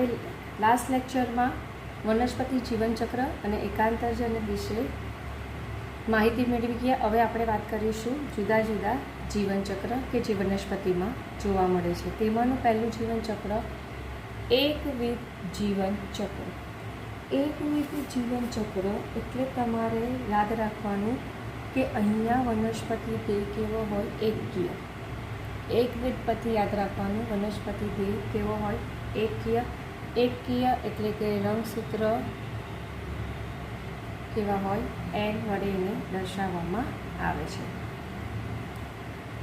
આપણે લાસ્ટ લેક્ચરમાં વનસ્પતિ જીવનચક્ર અને એકાંતરજન વિશે માહિતી મેળવી ગયા. હવે આપણે વાત કરીશું જુદા જુદા જીવનચક્ર કે જે વનસ્પતિમાં જોવા મળે છે. તેમાંનું પહેલું જીવનચક્ર એકવિધ જીવનચક્ર. એકવિધ જીવનચક્ર એટલે તમારે યાદ રાખવાનું કે અહીંયા વનસ્પતિ દેહ કેવો હોય, એકકીય. એકવિધ પરથી યાદ રાખવાનું, વનસ્પતિ દેહ કેવો હોય, એકકીય. એકકીય એટલે કે રંગસૂત્ર કેવા હોય, એન વડે એને દર્શાવવામાં આવે છે.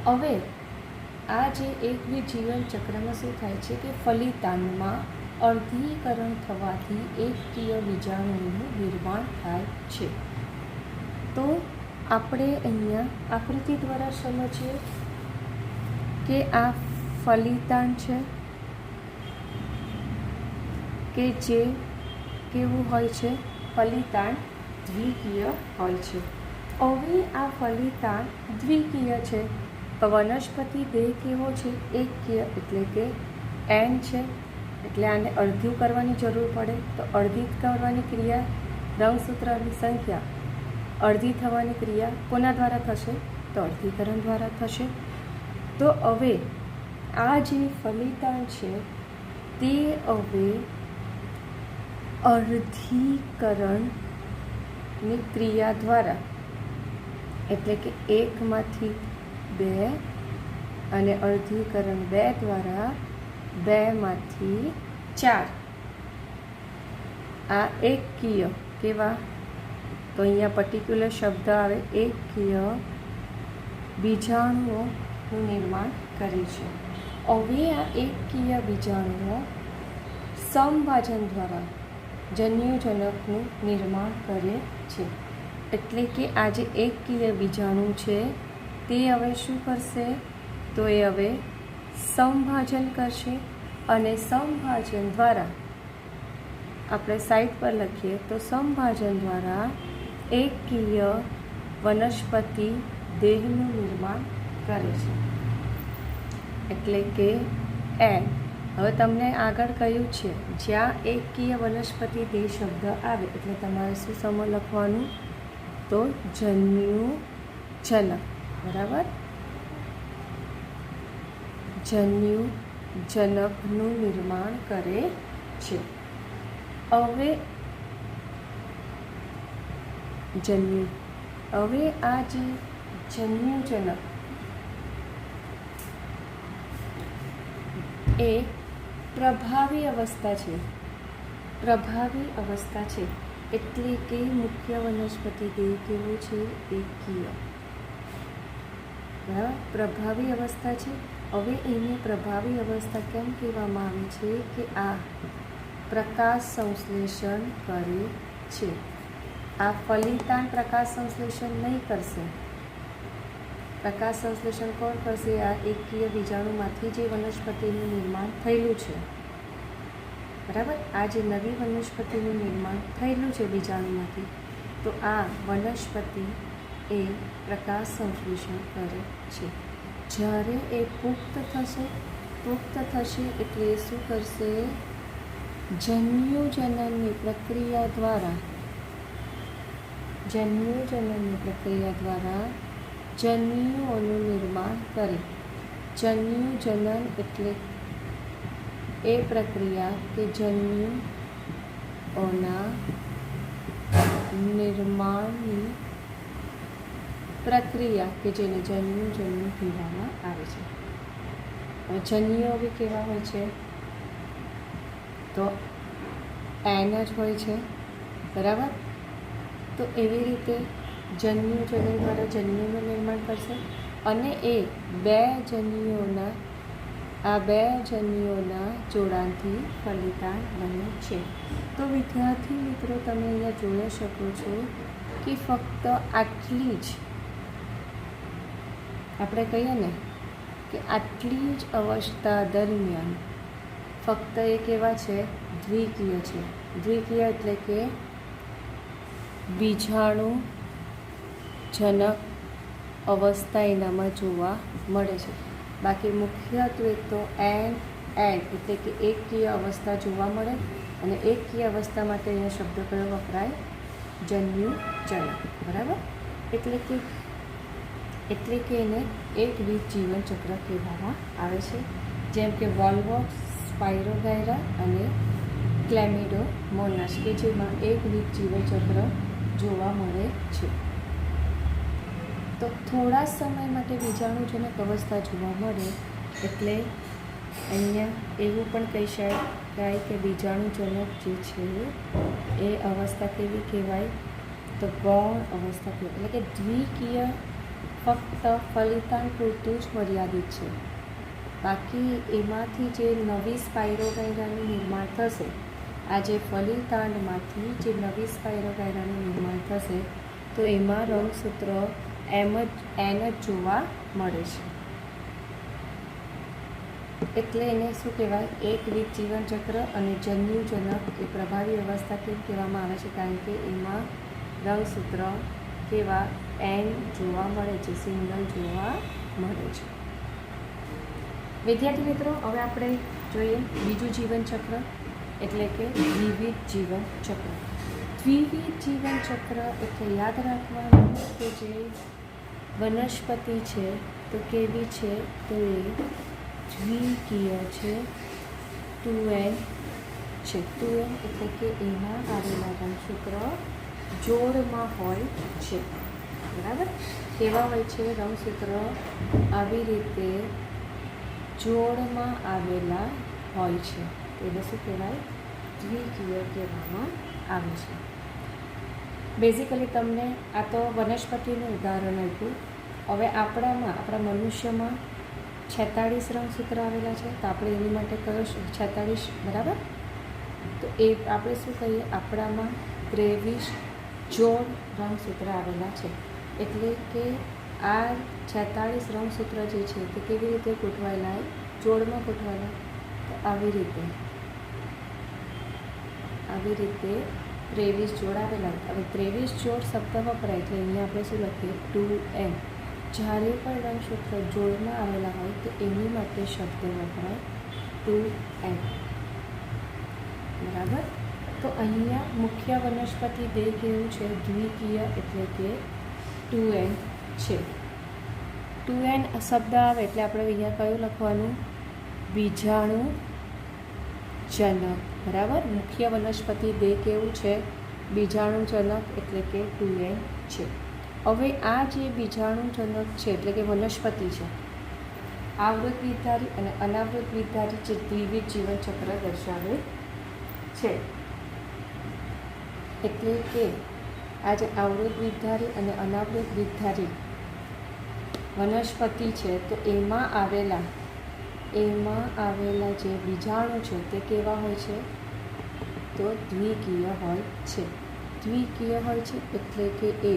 હવે આ જે એકવિધ જીવનચક્રમાં શું થાય છે કે ફલિતાંડમાં અર્ધીકરણ થવાથી એકકીય બીજાણુઓનું નિર્માણ થાય છે. તો આપણે અહીંયા આકૃતિ દ્વારા સમજીએ કે આ ફલિતાંડ છે કે જે કેવું હોય છે, ફલિતાંડ દ્વિકીય હોય છે. હવે આ ફલિતાંડ દ્વિકીય છે તો વનસ્પતિ દેહ કેવો છે, એકકીય એટલે કે એન છે, એટલે આને અડધું કરવાની જરૂર પડે. તો અડધી કરવાની ક્રિયા, રંગસૂત્રની સંખ્યા અડધી થવાની ક્રિયા કોના દ્વારા થશે, તો અર્ધીકરણ દ્વારા થશે. તો હવે આ જે ફલિતાંડ છે તે હવે અર્ધીકરણની ક્રિયા દ્વારા, એટલે કે 1માંથી 2 અને અર્ધીકરણ 2 દ્વારા 2માંથી 4 આ એકકીય કેવા, તો અહીંયા પર્ટિક્યુલર શબ્દ આવે, એકકીય બીજાણુઓનું નિર્માણ કરે છે. હવે આ એકકીય બીજાણુઓ સમભાજન દ્વારા જન્યુજનકનું નિર્માણ કરે છે. એટલે કે આ જે એકકીય બીજાણુ છે તે હવે શું કરશે, તો એ હવે સમભાજન કરશે અને સમભાજન દ્વારા આપણે સાઈડ પર લખીએ તો સમભાજન દ્વારા એકકીય વનસ્પતિ દેહનું નિર્માણ કરે છે. એટલે કે એન. હવે તમને આગળ કહ્યું છે જ્યાં એકકીય વનસ્પતિ દેહ શબ્દ આવે એટલે તમારે શું સમ લખવાનું, તો જન્યુજનક. બરાબર, જન્યુજનકનું નિર્માણ કરે છે. હવે આ જે જન્યુજનક એ પ્રભાવી અવસ્થા છે. પ્રભાવી અવસ્થા છે એટલે કે મુખ્ય વનસ્પતિ દેહ કેવો છે, એકકીય. બરાબર, પ્રભાવી અવસ્થા છે. હવે એને પ્રભાવી અવસ્થા કેમ કહેવામાં આવે છે કે આ પ્રકાશ સંશ્લેષણ કરે છે. આ ફલિતાંડ પ્રકાશ સંશ્લેષણ નહીં કરશે. પ્રકાશ સંશ્લેષણ કોણ કરશે, આ એકકીય બીજાણુમાંથી જે વનસ્પતિનું નિર્માણ થયેલું છે. બરાબર, આ જે નવી વનસ્પતિનું નિર્માણ થયેલું છે બીજાણુમાંથી, તો આ વનસ્પતિ એ પ્રકાશ સંશ્લેષણ કરે છે. જ્યારે એ પુખ્ત થશે એટલે એ શું કરશે, જન્યુજનનની પ્રક્રિયા દ્વારા જન્યુઓનું નિર્માણ કરે. જન્યુજનન એટલે એ પ્રક્રિયા કે જન્યુઓના નિર્માણની પ્રક્રિયા કે જેને જન્યુજનન કહેવામાં આવે છે. હવે જન્યુઓ બી કેવા હોય છે, તો એન જ હોય છે. બરાબર, તો એવી રીતે જન્યુજનન દ્વારા જન્યુનું નિર્માણ કરશે અને એ બે જન્યુઓના જોડાણથી ફલિતાંડ બને છે. તો વિદ્યાર્થી મિત્રો, તમે અહીંયા જોઈ શકો છો કે ફક્ત આટલી જ આપણે કહીએ ને કે આટલી જ અવસ્થા દરમિયાન ફક્ત એ કેવા છે, દ્વિકીય છે. દ્વિકીય એટલે કે બીજાણુજનક અવસ્થા એનામાં જોવા મળે છે. બાકી મુખ્યત્વે તો એન, એન એટલે કે એકકીય અવસ્થા જોવા મળે. અને એકકીય અવસ્થા માટે અહીંયા શબ્દ કયો વપરાય? જન્યુજનક. બરાબર. એટલે કે એને એકવિધ જીવનચક્ર કહેવામાં આવે છે, જેમ કે વોલ્વોક્સ, સ્પાયરોગાયરા અને ક્લેમિડોમોનાસ, કે જેમાં એકવિધ જીવનચક્ર જોવા મળે છે. તો થોડા સમય માટે બીજાણુજનક અવસ્થા જોવા મળે એટલે અહીંયા એવું પણ કહી શકાય કે બીજાણુજનક જે છે એ અવસ્થા કેવી કહેવાય? તો ગૌણ અવસ્થા કહેવાય. એટલે કે દ્વિકીય ફક્ત ફલિતાંડ પૂરતું જ મર્યાદિત છે. બાકી એમાંથી જે નવી સ્પાયરોગાયરાનું નિર્માણ થશે, આ જે ફલિતાંડમાંથી જે નવી સ્પાયરોગાયરાનું નિર્માણ થશે તો એમાં રંગસૂત્ર એન જ જોવા મળે છે. એટલે એને શું કહેવાય? એકવિધ જીવનચક્ર. અને જન્યુજનક એ પ્રભાવી અવસ્થા કેમ કહેવામાં આવે છે? કારણ કે એમાં રંગસૂત્ર કેવા એન જોવા મળે છે, સિંગલ જોવા મળે છે. વિદ્યાર્થી મિત્રો, હવે આપણે જોઈએ બીજું જીવનચક્ર એટલે કે દ્વિવિધ જીવનચક્ર. દ્વિવિધ જીવનચક્ર એટલે યાદ રાખવાનું કે જે વનસ્પતિ છે તો કેવી છે? તો એ દ્વિકીય છે, 2n છે. 2n એટલે કે એમાં આવેલા રંગસૂત્ર જોડમાં હોય છે. બરાબર. કેવા હોય છે રંગસૂત્ર? આવી રીતે જોડમાં આવેલા હોય છે. એને શું કહેવાય? દ્વિકીય કહેવામાં આવે છે. બેઝિકલી તમને આ તો વનસ્પતિનું ઉદાહરણ આપ્યું. હવે આપણા મનુષ્યમાં 46 રંગસૂત્ર આવેલા છે. તો આપણે એની માટે કયો 46? બરાબર. તો એ આપણે શું કહીએ? આપણામાં 23 જોડ રંગસૂત્ર આવેલા છે. એટલે કે આ 46 રંગસૂત્ર જે છે તે કેવી રીતે ગોઠવાયેલા? જોડમાં ગોઠવાયેલા. તો આવી રીતે 23 જોડ આવેલા. હવે 23 જોડ શબ્દ વપરાય એટલે અહીંયા આપણે શું લખીએ? 2n. જ્યારે પણ રંગસૂત્ર જોડમાં આવેલા હોય તો એની માટે શબ્દ વપરાય 2n. બરાબર. તો અહીંયા મુખ્ય વનસ્પતિ દેહ કેવું છે? દ્વિકીય એટલે કે 2n છે. 2n શબ્દ આવે એટલે આપણે અહીંયા કયું લખવાનું? બીજાણુજનક. બરાબર. મુખ્ય વનસ્પતિ દેહ કેવું છે? બીજાણુજનક એટલે કે 2n છે. હવે આ જે બીજાણુજનક છે એટલે કે વનસ્પતિ છે, આવૃત વિધારી અને અનાવૃત વિધારી જે દ્વિવિધ જીવનચક્ર દર્શાવે છે. એટલે કે આ જે આવૃત વિધારી અને અનાવૃત વિધારી વનસ્પતિ છે તો એમાં આવેલા જે બીજાણુ છે તે કેવા હોય છે? તો દ્વિકીય હોય છે. દ્વિકીય હોય છે એટલે કે એ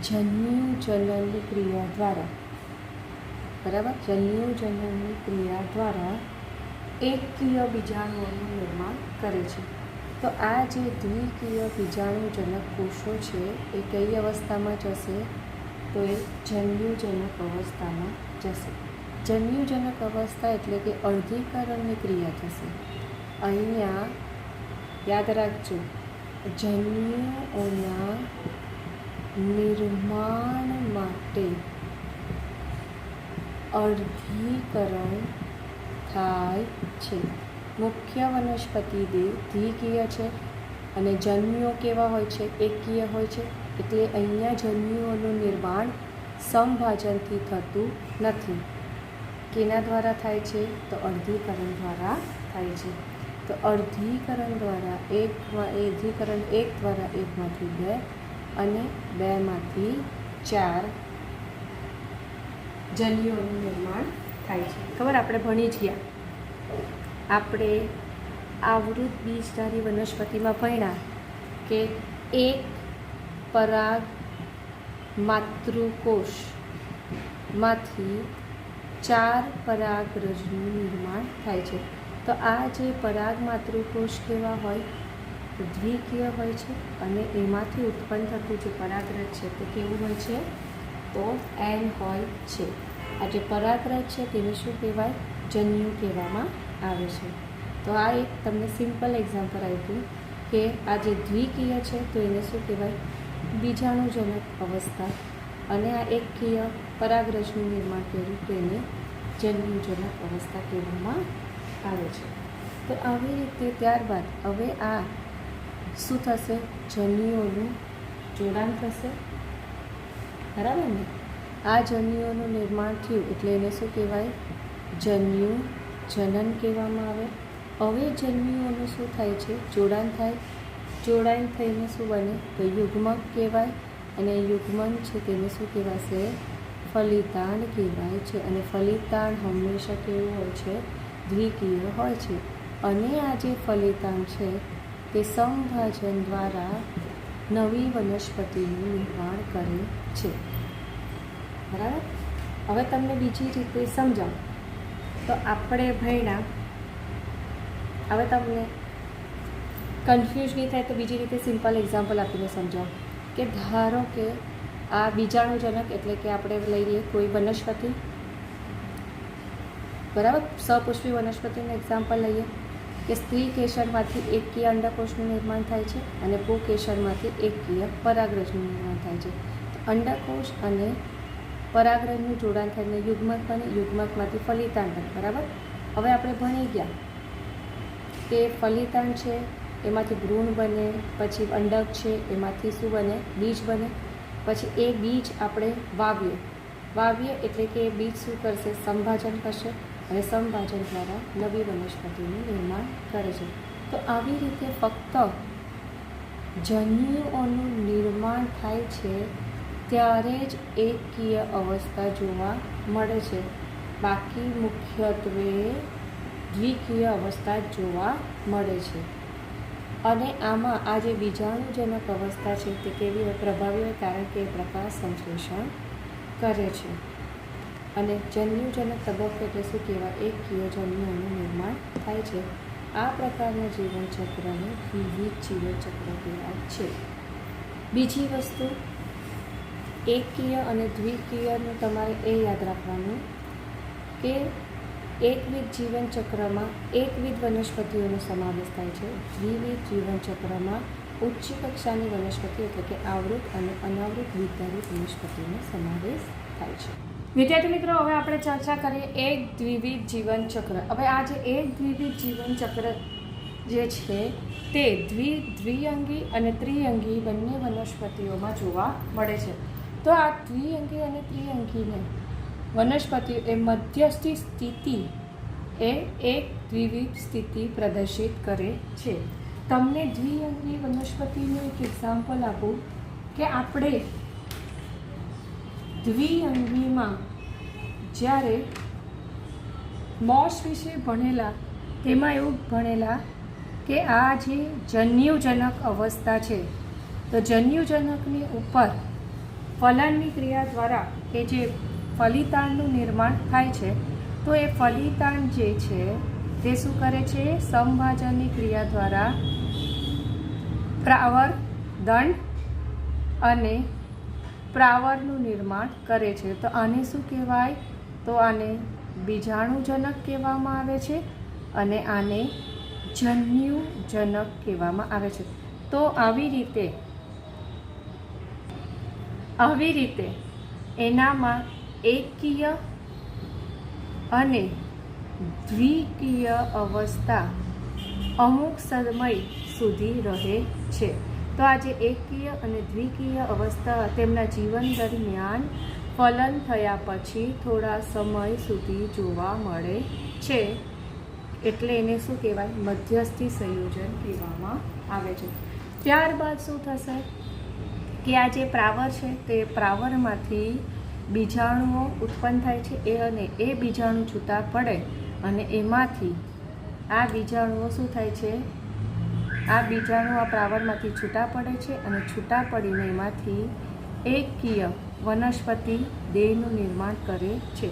જન્યુજનનની ક્રિયા દ્વારા, બરાબર, જન્યુજનનની ક્રિયા દ્વારા એકકીય બીજાણુઓનું નિર્માણ કરે છે. તો આ જે દ્વિકીય બીજાણુજનક કોષો છે એ કઈ અવસ્થામાં જશે? તો એ જન્યુજનક અવસ્થામાં જશે. જન્યુજનક અવસ્થા એટલે કે અર્ધીકરણની ક્રિયા થશે. અહીંયા યાદ રાખજો, જન્યુઓના નિર્માણ માટે અર્ધીકરણ થાય છે. મુખ્ય વનસ્પતિ દેહ દ્વિકીય છે અને જન્યુઓ કેવા હોય છે? એકકીય હોય છે. એટલે અહીંયા જન્યુઓનું નિર્માણ સમભાજનથી થતું નથી. કેના દ્વારા થાય છે? તો અર્ધીકરણ દ્વારા થાય છે. તો અર્ધીકરણ દ્વારા અર્ધીકરણ 1 દ્વારા 1માંથી 2 અને 2માંથી 4 જન્યુઓનું નિર્માણ થાય છે. ખબર? આપણે ભણી જ ગયા. આપણે આવૃત બીજધારી વનસ્પતિમાં ભણ્યા કે એક પરાગ માતૃકોષમાંથી 4 પરાગરજનું નિર્માણ થાય છે. તો આ જે પરાગ માતૃકોષ કેવા હોય? તો દ્વિકીય હોય છે અને એમાંથી ઉત્પન્ન થતું જે પરાગરજ છે તે કેવું હોય છે? તો n હોય છે. આ જે પરાગરજ છે તેને શું કહેવાય? જન્યુ કહેવામાં આવે છે. તો આ એક તમને સિમ્પલ એક્ઝામ્પલ આપ્યું કે આ જે દ્વિકીય છે તો એને શું કહેવાય? બીજાણુજનક અવસ્થા. અને આ એકકીય પરાગરજનું નિર્માણ કર્યું તો એને જન્યુજનક અવસ્થા કહેવામાં આવે છે. તો આવી રીતે ત્યારબાદ હવે આ શું થશે? જન્યુઓનું જોડાણ થશે, બરાબર ને? આ જન્યુઓનું નિર્માણ થયું એટલે એને શું કહેવાય? જન્યુ જનન કહેવામાં આવે. હવે જન્યુઓનું શું થાય છે? જોડાણ થાય. જોડાણ થઈને શું બને? તો યુગ્મક કહેવાય. અને યુગ્મન છે તેને શું કહેવાશે? ફલિતાંડ કહેવાય છે. અને ફલિતાંડ હંમેશા કેવું હોય છે? દ્વિકીય હોય છે. અને આ જે ફલિતાંડ છે તે સંભાજન દ્વારા નવી વનસ્પતિનું નિર્માણ કરે છે, બરાબર? હવે તમને બીજી રીતે સમજાવું તો આપણે ભણ્યા, હવે તમને કન્ફ્યુઝ નહીં થાય તો બીજી રીતે સિમ્પલ એક્ઝામ્પલ આપીને સમજાવું કે ધારો કે આ બીજાણુજનક એટલે કે આપણે લઈ લઈએ કોઈ વનસ્પતિ, બરાબર? સપુષ્પી વનસ્પતિનું એક્ઝામ્પલ લઈએ કે સ્ત્રી કેસરમાંથી એકકીય અંડકોષનું નિર્માણ થાય છે અને પુંકેસરમાંથી એકકીય પરાગરજનું નિર્માણ થાય છે. અંડકોષ અને પરાગરજનું જોડાણ થઈને યુગ્મક બને, યુગ્મકમાંથી ફલિતાંડ બને, બરાબર? હવે આપણે ભણી ગયા કે ફલિતાંડ છે એમાંથી ભ્રૂણ બને, પછી અંડક છે એમાંથી શું બને? બીજ બને. પછી એ બીજ આપણે વાવીએ એટલે કે એ બીજ શું કરશે? સંભાજન કરશે અને સંભાજન દ્વારા નવી વનસ્પતિનું નિર્માણ કરે છે. તો આવી રીતે ફક્ત જન્યુઓનું નિર્માણ થાય છે ત્યારે જ એકકીય અવસ્થા જોવા મળે છે. બાકી મુખ્યત્વે દ્વિકીય અવસ્થા જોવા મળે છે. અને આમાં આ જે બીજાણુજનક અવસ્થા છે તે કેવી હોય? પ્રભાવી હોય, કારણ કે એ પ્રકાશ સંશ્લેષણ કરે છે. અને જન્યુજનક તબક્કો એટલે શું કહેવાય? એકકીય જન્યુઓનું નિર્માણ થાય છે. આ પ્રકારના જીવનચક્રને વિવિધ જીવનચક્ર કહેવાય છે. બીજી વસ્તુ, એકકીય અને દ્વિકીયનું તમારે એ યાદ રાખવાનું કે એકવિધ જીવનચક્રમાં એકવિધ વનસ્પતિઓનો સમાવેશ થાય છે. દ્વિવિધ જીવનચક્રમાં ઉચ્ચ કક્ષાની વનસ્પતિ એટલે કે આવૃત અને અનાવૃત વિદ્યારૂપ વનસ્પતિનો સમાવેશ થાય છે. વિદ્યાર્થી મિત્રો, હવે આપણે ચર્ચા કરીએ એક દ્વિવિધ જીવનચક્ર. હવે આ જે એક દ્વિવિધ જીવનચક્ર જે છે તે દ્વિઅંગી અને ત્રિઅંગી બંને વનસ્પતિઓમાં જોવા મળે છે. તો આ દ્વિઅંગી અને ત્રિઅંગીને વનસ્પતિઓ એ મધ્યસ્થી સ્થિતિ એ એક દ્વિવિધ સ્થિતિ પ્રદર્શિત કરે છે. તમને દ્વિઅંગી વનસ્પતિનું એક એક્ઝામ્પલ આપું કે આપણે દ્વિઅંગીમાં જ્યારે મોસ વિશે ભણેલા તેમાં એવું ભણેલા કે આ જે જન્યુજનક અવસ્થા છે તો જન્યુજનકની ઉપર ફલનની ક્રિયા દ્વારા કે જે ફલિતાંડનું નિર્માણ થાય છે તો એ ફલિતાંડ જે છે તે શું કરે છે? સંભાજનની ક્રિયા દ્વારા પ્રાવર, દંડ અને પ્રાવરનું નિર્માણ કરે છે. તો આને શું કહેવાય? તો આને બીજાણુજનક કહેવામાં આવે છે અને આને જન્યુજનક કહેવામાં આવે છે. તો આવી રીતે એનામાં એકકીય અને દ્વિકીય અવસ્થા અમુક સમય સુધી રહે છે. તો આ જે એકકીય અને દ્વિકીય અવસ્થા તેમના જીવન દરમિયાન ફલન થયા પછી થોડા સમય સુધી જોવા મળે છે. એટલે એને શું કહેવાય? મધ્યસ્થી સંયોજન કહેવામાં આવે છે. ત્યારબાદ શું થશે કે આ જે પ્રાવર છે તે પ્રાવરમાંથી બીજાણુઓ ઉત્પન્ન થાય છે અને એ બીજાણુ છૂટા પડે અને એમાંથી આ બીજાણુઓ શું થાય છે? આ બીજાણુ આ પ્રાવરમાંથી છૂટા પડે છે અને છૂટા પડીને એમાંથી એકકીય વનસ્પતિ દેહનું નિર્માણ કરે છે.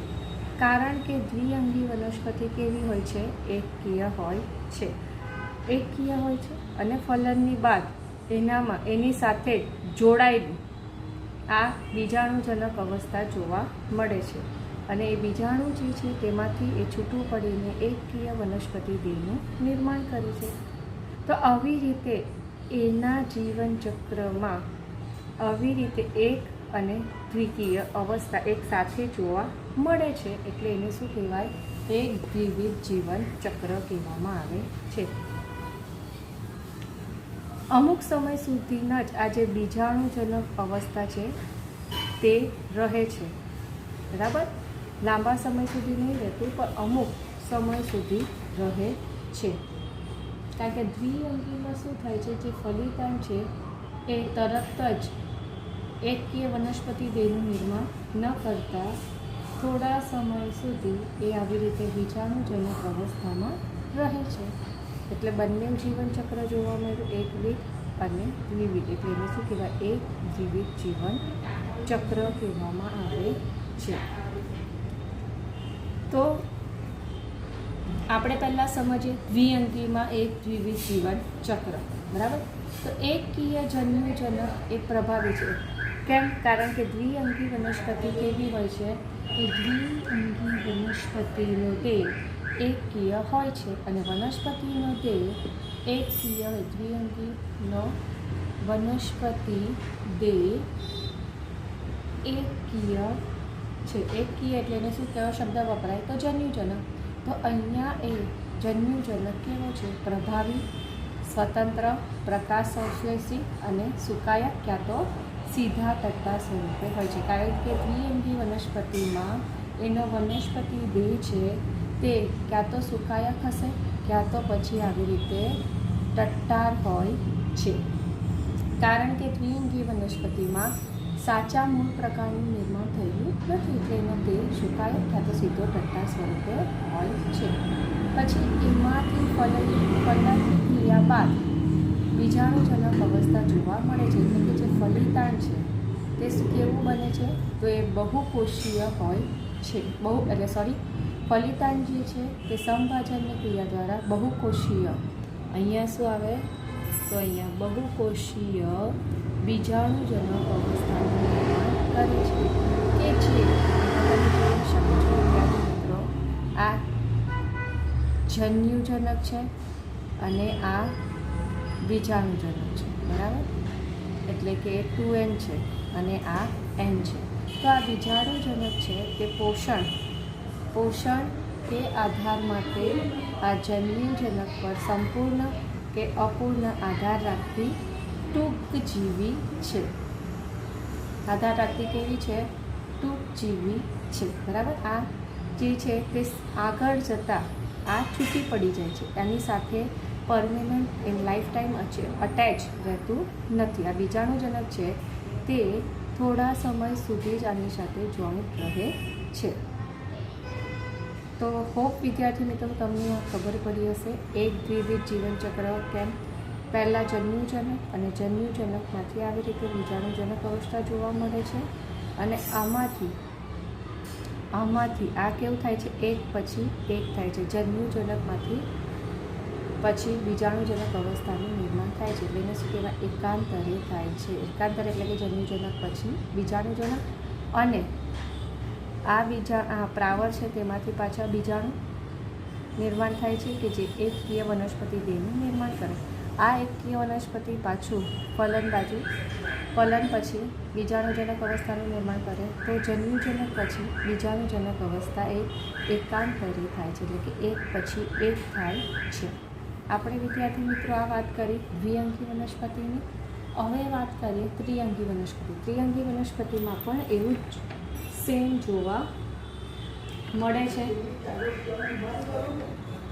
કારણ કે દ્વિઅંગી વનસ્પતિ કેવી હોય છે? એકકીય હોય છે. એકકીય હોય છે અને ફલનની બાદ એની સાથે જોડાયેલી આ બીજાણુજનક અવસ્થા જોવા મળે છે. અને એ બીજાણુ જે છે તેમાંથી એ છૂટું પડીને એકકીય વનસ્પતિ દેહનું નિર્માણ કરે છે. તો આવી રીતે એના જીવન ચક્રમાં આવી રીતે એક અને દ્વિકીય અવસ્થા એક સાથે જોવા મળે છે, એટલે એને શું કહેવાય? એક દ્વિવિધ જીવન ચક્ર કહેવામાં આવે છે. અમુક સમય સુધીના જ આ જે બીજાણુજનક અવસ્થા છે તે રહે છે, બરાબર? લાંબા સમય સુધી નહીં રહેતું, પણ અમુક સમય સુધી રહે છે. કારણ કે દ્વિઅંગીમાં શું થાય છે, જે ફલિતાંડ છે એ તરત જ એકકીય વનસ્પતિ દેહનું નિર્માણ ન કરતા થોડા સમય સુધી એ આવી રીતે બીજાણુજનક અવસ્થામાં રહે છે. એટલે બંને જીવનચક્ર જોવા મળ્યું, એકવિધ અને દ્વિવિધ. એટલે એને શું કહેવાય? એક દ્વિવિધ જીવન ચક્ર કહેવામાં આવે છે. તો આપણે પહેલાં સમજીએ દ્વિઅંગીમાં એક દ્વિવિધ જીવન ચક્ર, બરાબર? તો એકકીય જન્યુજનક એ પ્રભાવી છે. કેમ? કારણ કે દ્વિઅંગી વનસ્પતિ કેવી હોય છે? તો દ્વિઅંગી વનસ્પતિનો દેહ એકકીય હોય છે અને વનસ્પતિનો દેહ એકકીય હોય. દ્વિઅંગીનો વનસ્પતિ દેહ એકકીય છે. એકકીય એટલે એને શું કયો શબ્દ વપરાય? તો જન્યુજનક. તો અહીંયા એ જન્યુજનક કેવો છે? પ્રભાવી, સ્વતંત્ર, પ્રકાશ સંશ્લેષી અને સુકાયક ક્યાં તો સીધા ટટ્ટા સ્વરૂપે હોય છે. કારણ કે દ્વિઅંગી વનસ્પતિમાં એનો વનસ્પતિ દેહ છે તે ક્યાં તો સુકાયક હશે, ક્યાં તો પછી આવી રીતે ટટ્ટાર હોય છે. કારણ કે દ્વિઅંગી વનસ્પતિમાં સાચા મૂળ પ્રકારનું નિર્માણ થયેલું નથી, એટલે એનો દેહ સુકાયક ક્યાં તો સીધો ટટ્ટા સ્વરૂપે હોય છે. પછી એમાંથી ફલનની ક્રિયા બાદ બીજાણુજનક અવસ્થા જોવા મળે છે. એટલે કે જે ફલિતાંડ છે તે કેવું બને છે? તો એ બહુકોષીય હોય છે. ફલિતાંડ જે છે તે સમભાજનની ક્રિયા દ્વારા બહુકોષીય, અહીંયા શું આવે? તો અહીંયા બહુકોષીય બીજાણુજનક અવસ્થાનું નિર્માણ કરે છે, કે જે તમે જોઈ શકો છો વિદ્યાર્થી મિત્રો, આ જન્યુજનક છે અને આ બીજાણુજનક છે, બરાબર? એટલે કે 2n છે અને આ n છે. તો આ બીજાણુજનક છે તે પોષણ કે આધાર માટે આ જન્યુજનક પર સંપૂર્ણ કે અપૂર્ણ આધાર રાખતી ટૂંકજીવી છે. આધાર રાખતી કેવી છે? ટૂંકજીવી છે, બરાબર? આ જે છે તે આગળ જતાં આ છૂટી પડી જાય છે, એની સાથે permanent in life time attach રહેતું નથી. આ બીજાણુજનક છે તે થોડા સમય સુધી જ આની સાથે જોઈન્ટ રહે છે. તો હોપ વિદ્યાર્થી મિત્રો તમને આ ખબર પડી હશે એક દ્વિવિધ જીવનચક્ર કેમ. પહેલાં જન્યુજનક અને જન્યુજનકમાંથી આવી રીતે બીજાણુજનક અવસ્થા જોવા મળે છે અને આમાંથી આ કેવું થાય છે? એક પછી એક થાય છે. જન્યુજનકમાંથી પછી બીજાણુજનક અવસ્થાનું નિર્માણ થાય છે, એટલે એને શું કહેવાય? એકાંતરે થાય છે. એકાંતરે એટલે કે જન્યુજનક પછી બીજાણુજનક, અને આ પ્રાવર છે તેમાંથી પાછા બીજાણુ નિર્માણ થાય છે કે જે એકકીય વનસ્પતિ દેહનું નિર્માણ કરે. આ એકકીય વનસ્પતિ પાછું ફલન પછી બીજાણુજનક અવસ્થાનું નિર્માણ કરે. તો જન્યુજનક પછી બીજાણુજનક અવસ્થા એકાંતરે થાય છે, એટલે કે એક પછી એક થાય છે. આપણે વિદ્યાર્થી મિત્રો આ વાત કરી દ્વિઅંગી વનસ્પતિની. હવે વાત કરીએ ત્રિઅંગી વનસ્પતિ. ત્રિઅંગી વનસ્પતિમાં પણ એવું જ સેમ જોવા મળે છે,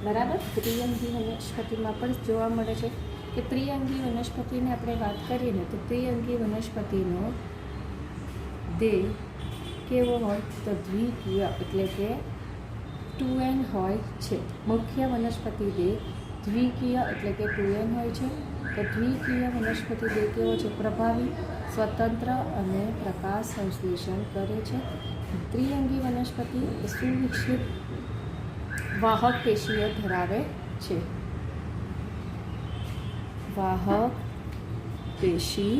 બરાબર? ત્રિઅંગી વનસ્પતિમાં પણ જોવા મળે છે કે ત્રિઅંગી વનસ્પતિની આપણે વાત કરીએ ને તો ત્રિઅંગી વનસ્પતિનો દેહ કેવો હોય? તો દ્વિકીય એટલે કે 2n હોય છે. મુખ્ય વનસ્પતિ દેહ દ્વિકીય એટલે કે 2n હોય છે. તો દ્વિકીય વનસ્પતિ દેહ કેવો છે? પ્રભાવી, સ્વતંત્ર અને પ્રકાશ સંશ્લેષણ કરે છે. ત્રિઅંગી વનસ્પતિ સુવિકસિત વાહક પેશીઓ ધરાવે છે. વાહક પેશી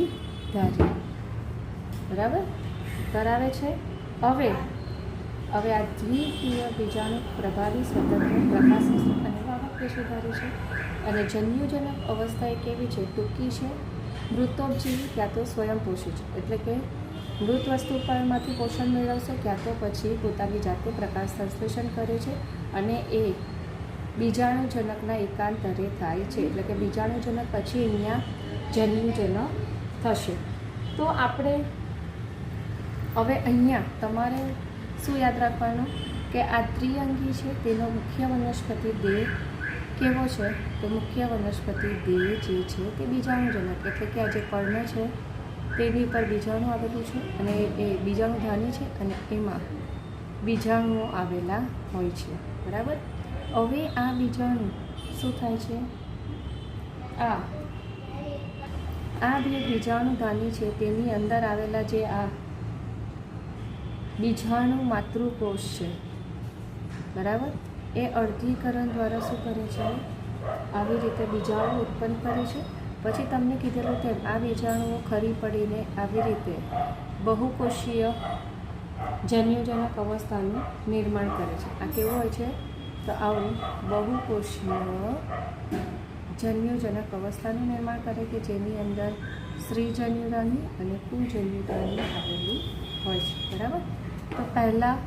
ધરાવે છે. હવે હવે આ દ્વિકીય બીજાણુ પ્રભાવી સ્વતંત્ર પ્રકાશિત અને વાહક પેશીધારી છે અને જન્યુજનક અવસ્થા એ કેવી છે? ટૂંકી છે, મૃતોપજીવી ક્યાં તો સ્વયંપોષી છે, એટલે કે મૃત વસ્તુ પરમાંથી પોષણ મેળવશે ક્યાં તો પછી પોતાની જાતે પ્રકાશ સંશ્લેષણ કરે છે અને એ બીજાણુજનકના એકાંતરે થાય છે, એટલે કે બીજાણુજનક પછી અહીંયા જન્યુજનક થશે. તો આપણે હવે અહીંયા તમારે શું યાદ રાખવાનું કે આ ત્રિઅંગી છે તેનો મુખ્ય વનસ્પતિ દેહ કેવો છે? તો મુખ્ય વનસ્પતિ દેહ જે છે તે બીજાણુજનક, એટલે કે આ જે પર્ણ છે તેની પર બીજાણુ આવેલું છે અને એ બીજાણુધાની છે અને એમાં બીજાણુઓ આવેલા હોય છે. બરાબર. હવે આ બીજાણુ શું થાય છે? આ બે બીજાણુધાની છે તેની અંદર આવેલા જે આ બીજાણુ માતૃકોષ છે, બરાબર, એ અર્ધીકરણ દ્વારા શું કરે છે? આવી રીતે બીજાણુ ઉત્પન્ન કરે છે. પછી તમને કીધેલું તેમ આ બીજાણુઓ ખરી પડીને આવી રીતે બહુકોષીય જન્યુજનક અવસ્થાનું નિર્માણ કરે છે. આ કેવું હોય છે? તો આવું બહુકોષીય જન્યુજનક અવસ્થાનું નિર્માણ કરે કે જેની અંદર સ્ત્રીજન્યુધાની અને પુંજન્યુધાની આવેલી હોય છે. બરાબર. તો પહેલાં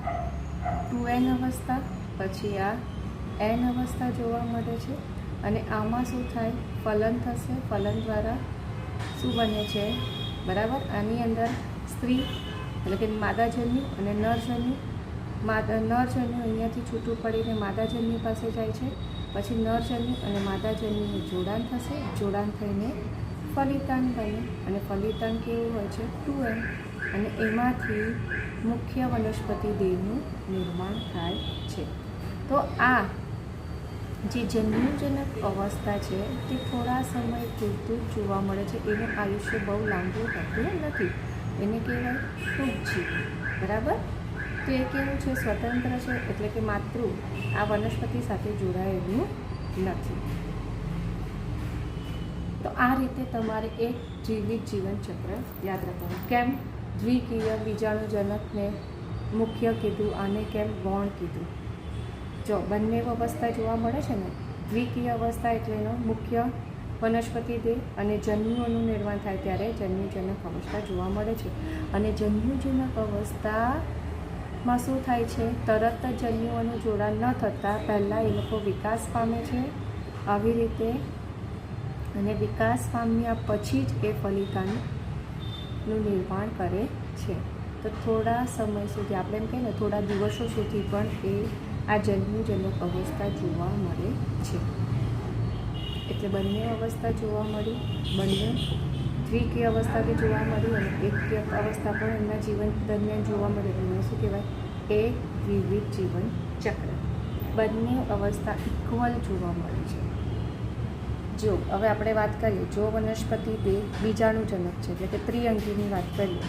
2n અવસ્થા, પછી આ n અવસ્થા જોવા મળે છે અને આમાં શું થાય? ફલન થશે. ફલન દ્વારા શું બને છે? બરાબર. આની અંદર સ્ત્રી એટલે કે માદાજન્યુ અને નરજન્યુ, નરજન્યુ અહીંયાથી છૂટું પડીને માદાજન્યુ પાસે જાય છે. પછી નરજન્યુ અને માદાજન્યુનું જોડાણ થશે. જોડાણ થઈને ફલિતાંડ બને અને ફલિતાંડ કેવું હોય છે? 2n. અને એમાંથી મુખ્ય વનસ્પતિ દેહનું નિર્માણ થાય છે. તો આ જે જન્યુજનક અવસ્થા છે તે થોડા સમય પૂરતું જ જોવા મળે છે. એનું આયુષ્ય બહુ લાંબુ હોતું નથી. એને કહેવાય ટૂંકજીવી. બરાબર. તો એ કેવું છે? સ્વતંત્ર છે, એટલે કે માતૃ આ વનસ્પતિ સાથે જોડાયેલું નથી. તો આ રીતે તમારે એક જીવિત જીવનચક્ર યાદ રાખવાનું. કેમ દ્વિકીય બીજાણુજનકને મુખ્ય કીધું, આને કેમ ગૌણ કીધું? જો બંને અવસ્થા જોવા મળે છે ને, દ્વિકીય અવસ્થા એટલે એનો મુખ્ય વનસ્પતિ દેહ અને જન્યુઓનું નિર્માણ થાય ત્યારે જન્યુજનક અવસ્થા જોવા મળે છે. અને જન્યુજનક અવસ્થામાં શું થાય છે? તરત જ જન્યુઓનું જોડાણ ન થતાં પહેલાં એ લોકો વિકાસ પામે છે આવી રીતે, અને વિકાસ પામ્યા પછી જ એ ફલિતાંડનું નિર્માણ કરે છે. તો થોડા સમય સુધી, આપણે એમ કહીએ ને થોડા દિવસો સુધી પણ એ આ જન્યુજનક અવસ્થા જોવા મળે છે. એટલે બંને અવસ્થા જોવા મળી, બંને દ્વિકીય અવસ્થા બી જોવા મળી અને એકકીય અવસ્થા પણ એમના જીવન દરમિયાન જોવા મળે. એને શું કહેવાય? એક વિવિધ જીવન ચક્ર. બંને અવસ્થા ઇક્વલ જોવા મળે છે. જો હવે આપણે વાત કરીએ, જો વનસ્પતિ દેહ બીજાણુજનક છે એટલે કે ત્રિઅંગીની વાત કરીએ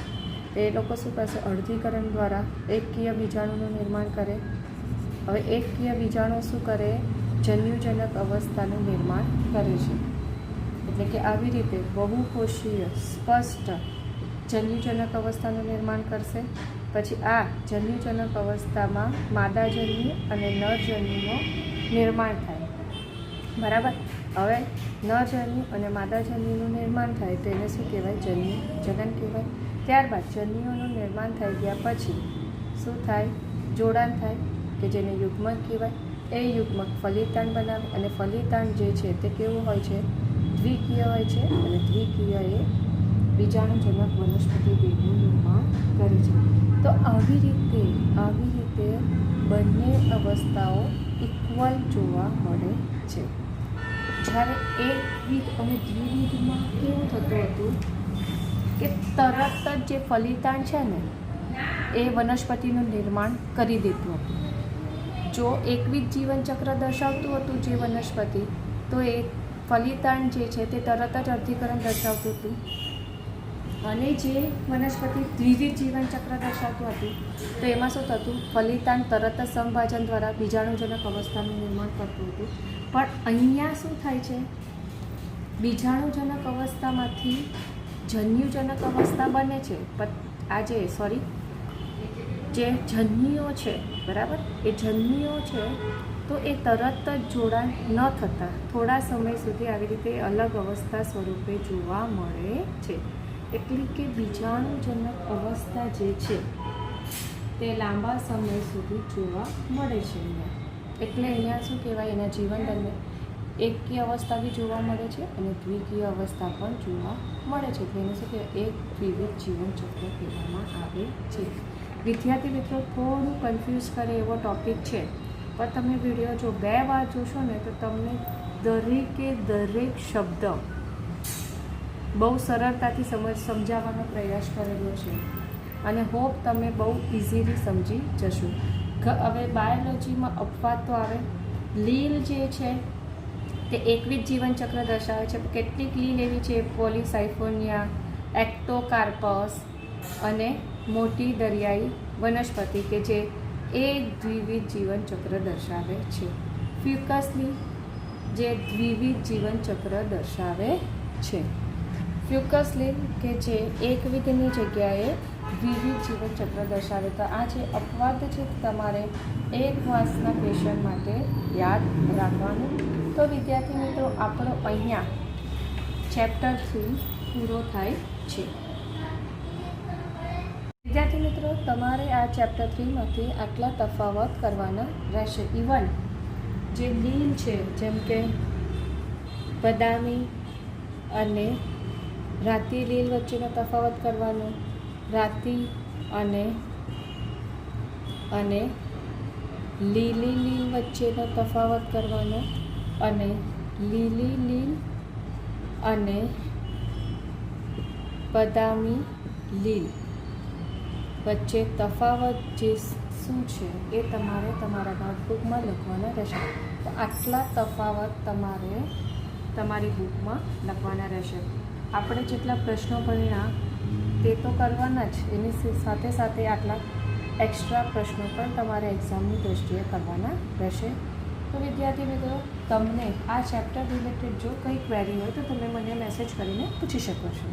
તો એ લોકો શું કરશે? અર્ધીકરણ દ્વારા એકકીય બીજાણુનું નિર્માણ કરે. હવે એકકીય બીજાણુ શું કરે? જન્યુજનક અવસ્થાનું નિર્માણ કરે છે. એટલે કે આવી રીતે બહુકોષીય સ્પષ્ટ જન્યુજનક અવસ્થાનું નિર્માણ કરશે. પછી આ જન્યુજનક અવસ્થામાં માદાજન્યુ અને નરજન્યુનું નિર્માણ થાય. બરાબર. હવે નરજન્યુ અને માદાજન્યુનું નિર્માણ થાય તો એને શું કહેવાય? જન્યુજનન કહેવાય. ત્યારબાદ જન્યુઓનું નિર્માણ થઈ ગયા પછી શું થાય? જોડાણ થાય કે જેને યુગ્મક કહેવાય. એ યુગ્મક ફલિતાંડ બનાવે અને ફલિતાંડ જે છે તે કેવું હોય છે? દ્વિકીય હોય છે અને દ્વિકીય એ બીજાણુજનક વનસ્પતિ દેહનું નિર્માણ કરે છે. તો આવી રીતે બંને અવસ્થાઓ ઇક્વલ જોવા મળે છે. જ્યારે એકવિધ અને દ્વિવિધમાં કેવું થતું હતું કે તરત જ જે ફલિતાંડ છે ને એ વનસ્પતિનું નિર્માણ કરી દેતું હતું. જો એકવિધ જીવનચક્ર દર્શાવતું હતું જે વનસ્પતિ, તો એ ફલિતાંડ જે છે તે તરત જ અર્ધીકરણ દર્શાવતું હતું. અને જે વનસ્પતિ દ્વિવિધ જીવનચક્ર દર્શાવતું હતું તો એમાં શું થતું? ફલિતાંડ તરત જ સંભાજન દ્વારા બીજાણુજનક અવસ્થાનું નિર્માણ કરતું હતું. પણ અહીંયા શું થાય છે? બીજાણુજનક અવસ્થામાંથી જન્યુજનક અવસ્થા બને છે. જે જન્યુઓ છે, બરાબર, એ જન્યુઓ છે તો એ તરત જ જોડાણ ન થતાં થોડા સમય સુધી આવી રીતે અલગ અવસ્થા સ્વરૂપે જોવા મળે છે. એટલે કે બીજાણુજનક અવસ્થા જે છે તે લાંબા સમય સુધી જોવા મળે છે અહીંયા. એટલે અહીંયા શું કહેવાય, એના જીવન દરમિયાન એકકીય અવસ્થા બી જોવા મળે છે અને દ્વિકીય અવસ્થા પણ જોવા મળે છે. એટલે એને શું કહેવાય, એક દ્વિવિધ જીવનચક્ર કહેવામાં આવે છે. વિદ્યાર્થી મિત્રો, થોડું કન્ફ્યુઝ કરે એવો ટૉપિક છે, પણ તમે વિડીયો જો 2 વાર જોશો ને તો તમને દરેક શબ્દ બહુ સરળતાથી સમજાવવાનો પ્રયાસ કરેલો છે અને હોપ તમે બહુ ઇઝીલી સમજી જશો. હવે બાયોલોજીમાં અપવાદ તો આવે. લીલ જે છે તે એકવિધ જીવનચક્ર દર્શાવે છે. કેટલીક લીલ એવી છે, પોલીસાયફોનિયા, એક્ટોકાર્પસ અને મોટી દરિયાઈ વનસ્પતિ કે જે એક દ્વિવિધ જીવનચક્ર દર્શાવે છે. ફ્યુકસ લીલ જે દ્વિવિધ જીવનચક્ર દર્શાવે છે. ફ્યુકસ લીલ કે જે એકવિધની જગ્યાએ દ્વિવિધ જીવનચક્ર દર્શાવે. તો આ જે અપવાદ છે તમારે એક માસના ક્વેશ્ચન માટે યાદ રાખવાનું. તો વિદ્યાર્થી મિત્રો, આપણો અહીંયા ચેપ્ટર 3 પૂરો થાય છે. વિદ્યાર્થી મિત્રો, તમારે આ ચેપ્ટર 3માંથી આટલા તફાવત કરવાના રહેશે. ઇવન જે લીલ છે, જેમ કે બદામી અને રાતી લીલ વચ્ચેનો તફાવત કરવાનો, રાતી અને લીલી લીલ વચ્ચેનો તફાવત કરવાનો અને લીલી લીલ અને બદામી લીલ વચ્ચે તફાવત જે શું છે એ તમારે તમારા નોટબુકમાં લખવાના રહેશે. તો આટલા તફાવત તમારે તમારી બુકમાં લખવાના રહેશે. આપણે જેટલા પ્રશ્નો ભણ્યા તે તો કરવાના જ, એની સાથે સાથે આટલા એક્સ્ટ્રા પ્રશ્નો પણ તમારે એક્ઝામની દૃષ્ટિએ કરવાના રહેશે. તો વિદ્યાર્થી મિત્રો, તમને આ ચેપ્ટર રિલેટેડ જો કંઈ ક્વેરી હોય તો તમે મને મેસેજ કરીને પૂછી શકો છો.